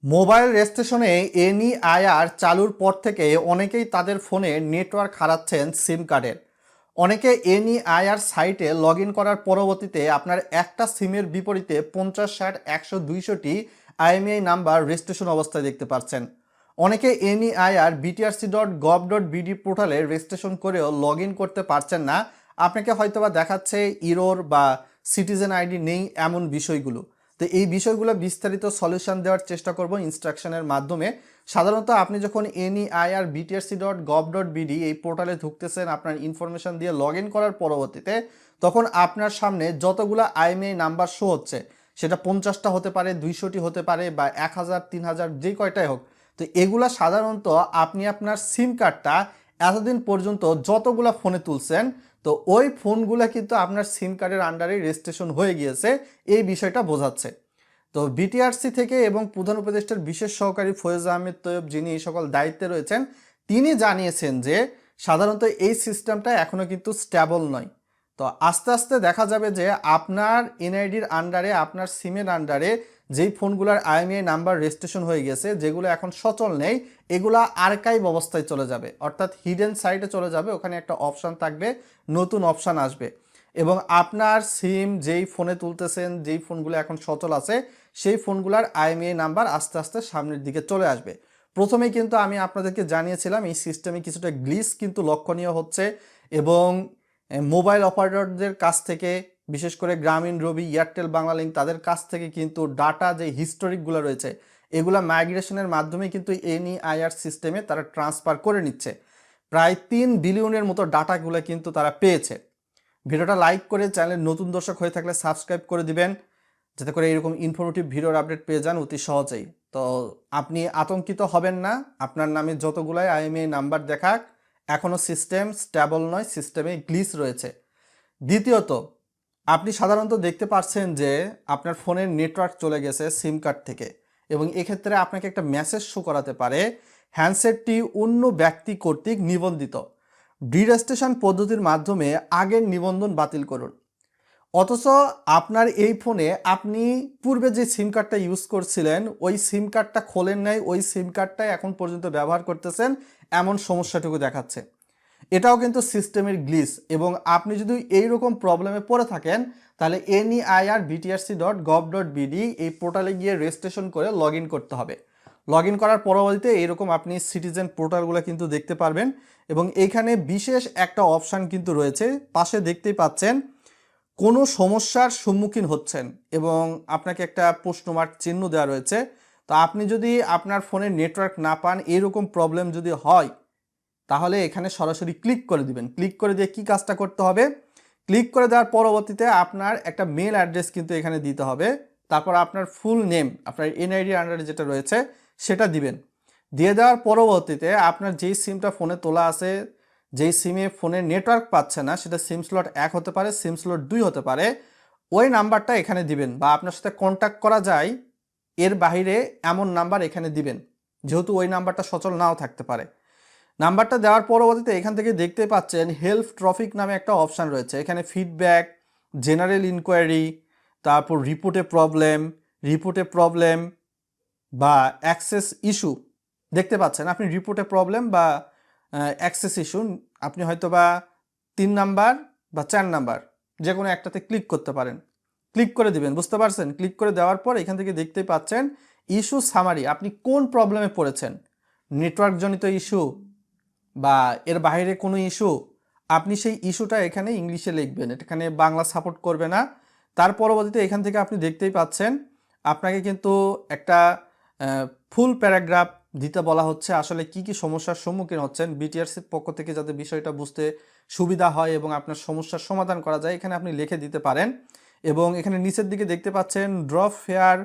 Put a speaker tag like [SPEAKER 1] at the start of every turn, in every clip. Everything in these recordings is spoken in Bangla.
[SPEAKER 1] মোবাইল রেজিস্ট্রেশনে এনইআইআর চালুর পর থেকে অনেকেই তাদের ফোনে নেটওয়ার্ক হারাচ্ছেন সিম কার্ডের। অনেকে এনইআইআর সাইটে লগ ইন করার পরবর্তীতে আপনার একটা সিমের বিপরীতে 50, 60, 100, 200টি আইএমইআই নাম্বার রেজিস্ট্রেশন অবস্থায় দেখতে পাচ্ছেন। অনেকে এনইআইআর btrc.gov.bd পোর্টালে রেজিস্ট্রেশন করেও লগ ইন করতে পারছেন না। আপনাকে হয়তোবা দেখাচ্ছে ইরোর বা সিটিজেন আইডি নেই এমন বিষয়গুলো। তো এই বিষয়গুলো বিস্তারিত সলিউশন দেওয়ার চেষ্টা করব ইনস্ট্রাকশনের মাধ্যমে। সাধারণত আপনি যখন এনইআইআর btrc.gov.bd এই পোর্টালে ঢুকতেছেন আপনার ইনফরমেশন দিয়ে লগ ইন করার পরবর্তীতে, তখন আপনার সামনে যতগুলো আইএমইআই নাম্বার শো হচ্ছে, সেটা 50টা হতে পারে, 200টি হতে পারে, বা 1000, 3000 যে কয়টাই হোক। তো এগুলা সাধারণত আপনি আপনার সিম কার্ডটা এতদিন পর্যন্ত যতগুলা ফোনে তুলছেন, তো ওই ফোনগুলো কিন্তু আপনার সিম কার্ডের আন্ডারে রেজিস্ট্রেশন হয়ে গিয়েছে, এই বিষয়টা বোঝাচ্ছে। তো বিটিআরসি থেকে এবং প্রধান উপদেষ্টার বিশেষ সহকারী ফয়েজ আহমেদ তৈয়ব, যিনি এই সকল দায়িত্বে রয়েছেন, তিনি জানিয়েছেন যে সাধারণত এই সিস্টেমটা এখনও কিন্তু স্ট্যাবল নয়। তো আস্তে আস্তে দেখা যাবে যে আপনার এনআইডির আন্ডারে, আপনার সিমের আন্ডারে যেই ফোনগুলোর আইএমইআই নাম্বার রেজিস্ট্রেশন হয়ে গেছে, যেগুলো এখন সচল নেই, এগুলা আর্কাইভ অবস্থায় চলে যাবে, অর্থাৎ হিডেন সাইটে চলে যাবে। ওখানে একটা অপশান থাকবে, নতুন অপশান আসবে, এবং আপনার সিম যেই ফোনে তুলতেছেন, যেই ফোনগুলো এখন সচল আছে, সেই ফোনগুলোর আইএমইআই নাম্বার আস্তে আস্তে সামনের দিকে চলে আসবে। প্রথমেই কিন্তু আমি আপনাদেরকে জানিয়েছিলাম এই সিস্টেমে কিছুটা গ্লিচ কিন্তু লক্ষণীয় হচ্ছে, এবং মোবাইল অপারেটরদের কাছ থেকে, বিশেষ করে গ্রামীণ, রবি, এয়ারটেল, বাংলালিংক, তাদের কাছ থেকে কিন্তু ডাটা যে হিস্টোরিকগুলো রয়েছে, এগুলা মাইগ্রেশনের মাধ্যমে কিন্তু এনইআইআর সিস্টেমে তারা ট্রান্সফার করে নিচ্ছে। প্রায় 3 বিলিয়নের মতো ডাটাগুলো কিন্তু তারা পেয়েছে। ভিডিওটা লাইক করে, চ্যানেলের নতুন দর্শক হয়ে থাকলে সাবস্ক্রাইব করে দিবেন, যাতে করে এরকম ইনফরমেটিভ ভিডিওর আপডেট পেয়ে যান অতি সহজেই। তো আপনি আতঙ্কিত হবেন না, আপনার নামে যতগুলাই আইএমইআই নাম্বার দেখাক, এখনও সিস্টেম স্ট্যাবল নয়, সিস্টেমে গ্লিচ রয়েছে। দ্বিতীয়ত, আপনি সাধারণত দেখতে পাচ্ছেন যে আপনার ফোনের নেটওয়ার্ক চলে গেছে সিম কার্ড থেকে, এবং এক্ষেত্রে আপনাকে একটা মেসেজ শো করাতে পারে, হ্যান্ডসেটটি অন্য ব্যক্তি কর্তৃক নিবন্ধিত, ডিরেজিস্ট্রেশন পদ্ধতির মাধ্যমে আগের নিবন্ধন বাতিল করুন। অথচ আপনার এই ফোনে আপনি পূর্বে যে সিম কার্ডটা ইউজ করছিলেন, ওই সিম কার্ডটা খোলেন নাই, ওই সিম কার্ডটাই এখন পর্যন্ত ব্যবহার করতেছেন, এমন সমস্যাটুকু দেখাচ্ছে। এটাও কিন্তু সিস্টেমের গ্লিচ, এবং আপনি যদি এইরকম প্রবলেমে পড়ে থাকেন, তাহলে এনইআইআর btrc.gov.bd এই পোর্টালে গিয়ে রেজিস্ট্রেশন করে লগ ইন করতে হবে। লগ ইন করার পরবর্তীতে এইরকম আপনি সিটিজেন পোর্টালগুলো কিন্তু দেখতে পারবেন, এবং এইখানে বিশেষ একটা অপশান কিন্তু রয়েছে, পাশে দেখতেই পাচ্ছেন, কোনো সমস্যার সম্মুখীন হচ্ছেন, এবং আপনাকে একটা প্রশ্নমার্ক চিহ্ন দেওয়া রয়েছে। তো আপনি যদি আপনার ফোনে নেটওয়ার্ক না পান, এরকম প্রবলেম যদি হয়, তাহলে এখানে সরাসরি ক্লিক করে দিবেন। ক্লিক করে দিয়ে কি কাজটা করতে হবে, ক্লিক করে দেওয়ার পরবর্তীতে আপনার একটা মেল অ্যাড্রেস কিন্তু এখানে দিতে হবে, তারপর আপনার ফুল নেম, আপনার এনআইডি আন্ডারে যেটা রয়েছে সেটা দিবেন। দিয়ে দেওয়ার পরবর্তীতে আপনার যেই সিমটা ফোনে তোলা আছে, যেই সিমে ফোনে নেটওয়ার্ক পাচ্ছে না, সেটা সিম স্লট 1 হতে পারে, সিম স্লট 2 হতে পারে, ওই নাম্বারটা এখানে দিবেন, বা আপনার সাথে কন্ট্যাক্ট করা যায় এর বাইরে এমন নাম্বার এখানে দিবেন, যেহেতু ওই নাম্বারটা সচল নাও থাকতে পারে। নাম্বারটা দেওয়ার পরবর্তীতে এখান থেকে দেখতে পাচ্ছেন হেল্প ট্রফিক নামে একটা অপশান রয়েছে। এখানে ফিডব্যাক, জেনারেল ইনকোয়ারি, তারপর রিপোর্টে প্রবলেম বা অ্যাক্সেস ইস্যু দেখতে পাচ্ছেন। আপনি রিপোর্টে প্রবলেম বা অ্যাক্সেস ইস্যু, আপনি হয়তো বা 3 নাম্বার বা 4 নাম্বার যে কোনো একটাতে ক্লিক করতে পারেন। ক্লিক করে দিবেন, বুঝতে পারছেন? ক্লিক করে দেওয়ার পর এখান থেকে দেখতেই পাচ্ছেন ইস্যু সামারি, আপনি কোন প্রবলেমে পড়েছেন, নেটওয়ার্কজনিত ইস্যু বা এর বাইরে কোনো ইস্যু, আপনি সেই ইস্যুটা এখানে ইংলিশে লিখবেন, এখানে বাংলা সাপোর্ট করবে না। তার পরবর্তীতে এখান থেকে আপনি দেখতেই পাচ্ছেন আপনাকে কিন্তু একটা ফুল প্যারাগ্রাফ দিতে বলা হচ্ছে, আসলে কি কি সমস্যার সম্মুখীন হচ্ছেন বিটিআরসির পক্ষ থেকে, যাতে বিষয়টা বুঝতে সুবিধা হয় এবং আপনার সমস্যার সমাধান করা যায়, এখানে আপনি লিখে দিতে পারেন। এবং এখানে নিচের দিকে দেখতে পাচ্ছেন drop fair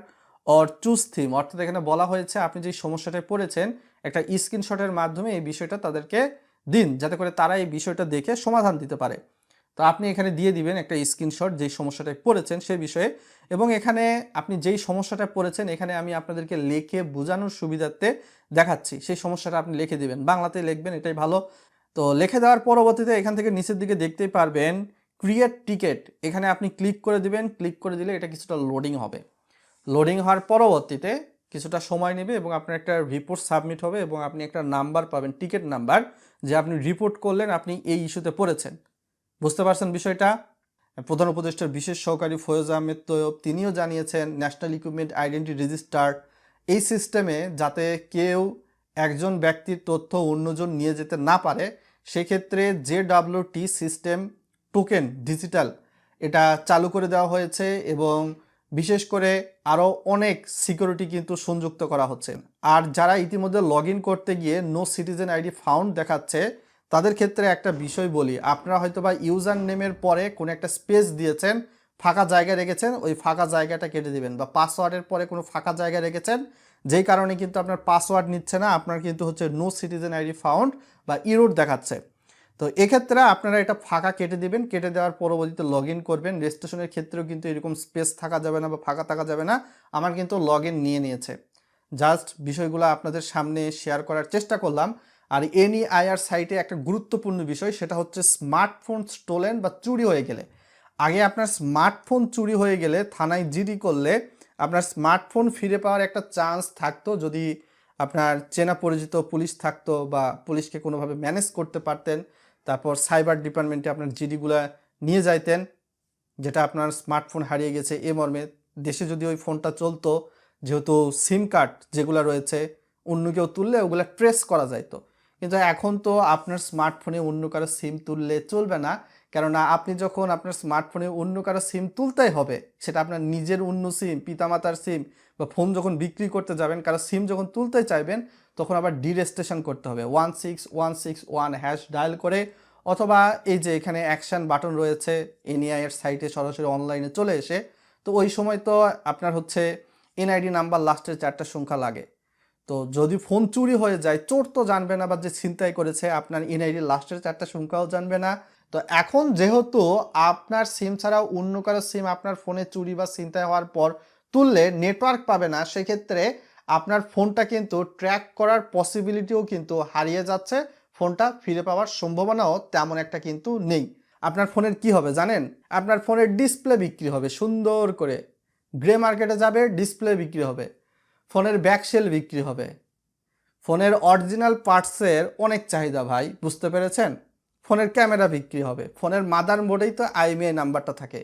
[SPEAKER 1] or choose theme, অর্থাৎ এখানে বলা হয়েছে আপনি যে সমস্যাটায় পড়েছেন একটা স্ক্রিনশটের মাধ্যমে এই বিষয়টা তাদেরকে দিন, যাতে করে তারা এই বিষয়টা দেখে সমাধান দিতে পারে। তো আপনি এখানে দিয়ে দিবেন একটা স্ক্রিনশট যেই সমস্যাটায় পড়েছেন সেই বিষয়ে, এবং এখানে আপনি যেই সমস্যাটা পড়েছেন এখানে আমি আপনাদেরকে লিখে বোঝানোর সুবিধার্থে দেখাচ্ছি, সেই সমস্যাটা আপনি লিখে দিবেন, বাংলাতে লিখবেন, এটাই ভালো। তো লিখে দেওয়ার পরবর্তীতে এখান থেকে নিচের দিকে দেখতেই পারবেন ক্রিয়েট টিকেট, এখানে আপনি ক্লিক করে দিবেন। ক্লিক করে দিলে এটা কিছুটা লোডিং হবে। লোডিং হওয়ার পরবর্তীতে কিছুটা সময় নেবে এবং আপনার একটা রিপোর্ট সাবমিট হবে এবং আপনি একটা নাম্বার পাবেন, টিকিট নাম্বার, যে আপনি রিপোর্ট করলেন আপনি এই ইস্যুতে পড়েছেন। বুঝতে পারছেন বিষয়টা? প্রধান উপদেষ্টার বিশেষ সহকারী ফয়েজ আহমেদ তৈয়ব তিনিও জানিয়েছেন ন্যাশনাল ইকুইপমেন্ট আইডেন্টিটি রেজিস্টার এই সিস্টেমে যাতে কেউ একজন ব্যক্তির তথ্য অন্যজন নিয়ে যেতে না পারে, সেক্ষেত্রে JWT সিস্টেম টোকেন ডিজিটাল এটা চালু করে দেওয়া হয়েছে এবং বিশেষ করে আরও অনেক সিকিউরিটি কিন্তু সংযুক্ত করা হচ্ছে। আর যারা ইতিমধ্যে লগ ইন করতে গিয়ে নো সিটিজেন আইডি ফাউন্ড দেখাচ্ছে তাদের ক্ষেত্রে একটা বিষয় বলি, আপনারা হয়তো বা ইউজার নেমের পরে কোনো একটা স্পেস দিয়েছেন, ফাঁকা জায়গা রেখেছেন, ওই ফাঁকা জায়গাটা কেটে দিবেন, বা পাসওয়ার্ডের পরে কোনো ফাঁকা জায়গা রেখেছেন যেই কারণে কিন্তু আপনার পাসওয়ার্ড নিচ্ছে না, আপনার কিন্তু হচ্ছে নো সিটিজেন আইডি ফাউন্ড বা ইরোর দেখাচ্ছে। তো এক্ষেত্রে আপনারা এটা ফাঁকা কেটে দিবেন, কেটে দেওয়ার পরবর্তীতে লগ ইন করবেন। রেজিস্ট্রেশনের ক্ষেত্রেও কিন্তু এরকম স্পেস থাকা যাবে না বা ফাঁকা থাকা যাবে না। আমার কিন্তু লগ ইন নিয়ে নিয়েছে, জাস্ট বিষয়গুলো আপনাদের সামনে শেয়ার করার চেষ্টা করলাম। আর এনইআইআর সাইটে একটা গুরুত্বপূর্ণ বিষয়, সেটা হচ্ছে স্মার্টফোন স্টোলেন বা চুরি হয়ে গেলে। আগে আপনার স্মার্টফোন চুরি হয়ে গেলে থানায় জিডি করলে আপনার স্মার্টফোন ফিরে পাওয়ার একটা চান্স থাকতো, যদি আপনার চেনা পরিচিত পুলিশ থাকতো বা পুলিশকে কোনোভাবে ম্যানেজ করতে পারতেন, তারপর সাইবার ডিপার্টমেন্টে আপনার জিডিগুলো নিয়ে যাইতেন, যেটা আপনার স্মার্টফোন হারিয়ে গেছে এ মর্মে। দেশে যদি ওই ফোনটা চলতো, যেহেতু সিম কার্ড যেগুলো রয়েছে অন্য কেউ তুললে ওগুলো ট্রেস করা যাইতো, কিন্তু এখন তো আপনার স্মার্টফোনে অন্য কারো সিম তুললে চলবে না, কেননা আপনি যখন আপনার স্মার্টফোনে অন্য কারো সিম তুলতেই হবে, সেটা আপনার নিজের অন্য সিম, পিতামাতার সিম, বা ফোন যখন বিক্রি করতে যাবেন কারো সিম যখন তুলতে চাইবেন তখন আবার ডিরেজিস্ট্রেশন করতে হবে 16161 ডায়াল করে, অথবা এই যে এখানে অ্যাকশন বাটন রয়েছে এনআইআই এর সাইটে সরাসরি অনলাইনে চলে এসে, তো ওই সময় তো আপনার হচ্ছে এনআইডি নাম্বার লাস্টের 4টা সংখ্যা লাগে। তো যদি ফোন চুরি হয়ে যায়, চোর তো জানবে না বা যে ছিনতাই করেছে আপনার এনআইডি লাস্টের 4টা সংখ্যাও জানবে না। তো এখন যেহেতু আপনার সিম ছাড়াও অন্য কারো সিম আপনার ফোনে চুরি বা ছিনতাই হওয়ার পর তুললে নেটওয়ার্ক পাবে না, সেক্ষেত্রে আপনার ফোনটা কিন্তু ট্র্যাক করার পসিবিলিটিও কিন্তু হারিয়ে যাচ্ছে, ফোনটা ফিরে পাওয়ার সম্ভাবনাও তেমন একটা কিন্তু নেই। আপনার ফোনের কি হবে জানেন? আপনার ফোনের ডিসপ্লে বিক্রি হবে সুন্দর করে, গ্রে মার্কেটে যাবে, ডিসপ্লে বিক্রি হবে, ফোনের ব্যাকশেল বিক্রি হবে, ফোনের অরিজিনাল পার্টসের অনেক চাহিদা ভাই, বুঝতে পেরেছেন? ফোনের ক্যামেরা বিক্রি হবে, ফোনের মাদারবোর্ডেই তো আইএমইআই নাম্বারটা থাকে,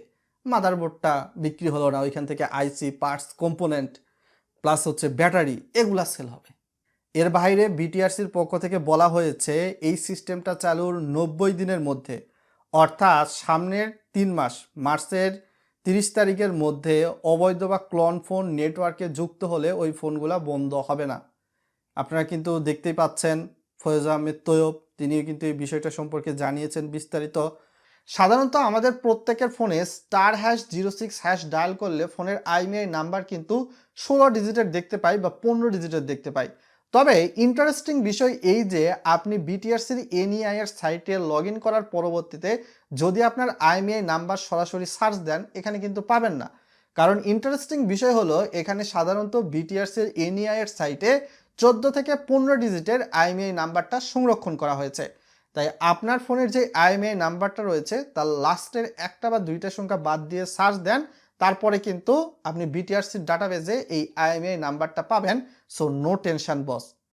[SPEAKER 1] মাদারবোর্ডটা বিক্রি হলো না, ওইখান থেকে আইসি পার্টস কম্পোনেন্ট প্লাস হচ্ছে ব্যাটারি এগুলা সেল হবে। এর বাইরে বিটিআরসির পক্ষ থেকে বলা হয়েছে এই সিস্টেমটা চালুর 90 দিনের মধ্যে, অর্থাৎ সামনের 3 মাস, মার্চের 30 তারিখের মধ্যে অবৈধ বা ক্লোন ফোন নেটওয়ার্কে যুক্ত হলে ওই ফোনগুলো বন্ধ হবে না। আপনারা কিন্তু দেখতেই পাচ্ছেন ফয়েজ আহমেদ তৈয়ব তিনিও কিন্তু এই বিষয়টা সম্পর্কে জানিয়েছেন বিস্তারিত। সাধারণত আমাদের প্রত্যেকের ফোনে *#06# ডায়াল করলে ফোনের আইএমইআই নাম্বার কিন্তু 16 ডিজিটের দেখতে পাই বা 15 ডিজিটের দেখতে পাই। তবে ইন্টারেস্টিং বিষয় এই যে আপনি বিটিআরসির এনইআইআর সাইটে লগ ইন করার পরবর্তীতে যদি আপনার আইএমইআই নাম্বার সরাসরি সার্চ দেন এখানে কিন্তু পাবেন না। কারণ ইন্টারেস্টিং বিষয় হলো এখানে সাধারণত বিটিআরসির এনইআইআর সাইটে 14 থেকে 15 ডিজিটের আইএমইআই নাম্বারটা সংরক্ষণ করা হয়েছে। তাই আপনার ফোনের যে আইএমইআই নাম্বারটা রয়েছে তার লাস্টের একটা বা দুইটা সংখ্যা বাদ দিয়ে সার্চ দেন, তারপরে কিন্তু আপনি বিটিআরসির ডাটাবেজে এই আইএমইআই নাম্বারটা পাবেন। সো নো টেনশন বস।